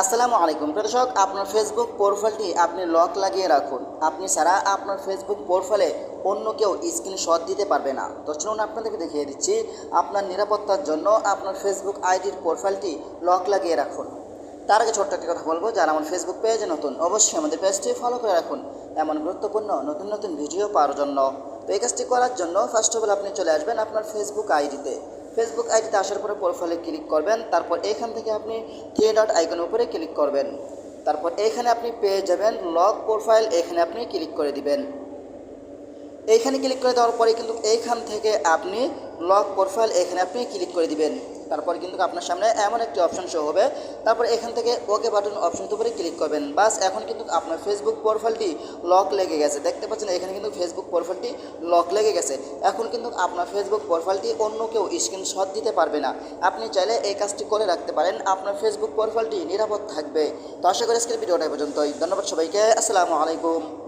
আসসালামু আলাইকুম দর্শক, আপনার ফেসবুক প্রোফাইলটি আপনি লক লাগিয়ে রাখুন। আপনি ছাড়া আপনার ফেসবুক প্রোফাইলে অন্য কেউ স্ক্রিনশট দিতে পারবে না। তো চলুন আপনাদেরকে দেখিয়ে দিচ্ছি। আপনার নিরাপত্তার জন্য আপনার ফেসবুক আইডির প্রোফাইলটি লক লাগিয়ে রাখুন। তার আগে ছোট্ট একটি কথা বলবো, যারা আমার ফেসবুক পেজে নতুন অবশ্যই আমাদের পেজটি ফলো করে রাখুন এমন গুরুত্বপূর্ণ নতুন নতুন ভিডিও পাওয়ার জন্য। তো এই কাজটি করার জন্য ফার্স্ট অফ অল আপনি চলে আসবেন আপনার ফেসবুক আইডিতে। ফেসবুক আইডিতে আসার পরে প্রোফাইলে ক্লিক করবেন। তারপর এখান থেকে আপনি থ্রি ডট আইকনের উপরে ক্লিক করবেন। তারপর এখানে আপনি পেয়ে যাবেন লক প্রোফাইল, এখানে আপনি ক্লিক করে দিবেন। এইখানে ক্লিক করে দেওয়ার পরে কিন্তু এইখান থেকে আপনি লক প্রোফাইল এখানে আপনি ক্লিক করে দিবেন। তারপর কিন্তু আপনার সামনে এমন একটি অপশন শো হবে। তারপর এখান থেকে ওকে বাটন অপশনের উপরে ক্লিক করবেন। বাস, এখন কিন্তু আপনার ফেসবুক প্রোফাইলটি লক লেগে গেছে। দেখতে পাচ্ছেন এখানে কিন্তু ফেসবুক প্রোফাইলটি লক লেগে গেছে। এখন কিন্তু আপনার ফেসবুক প্রোফাইলটি অন্য কেউ স্ক্রিনশট দিতে পারবে না। আপনি চাইলে এই কাজটি করে রাখতে পারেন, আপনার ফেসবুক প্রোফাইলটি নিরাপদ থাকবে। তো আশা করি আজকের ভিডিওটা পর্যন্তই। ধন্যবাদ সবাইকে। আসসালামু আলাইকুম।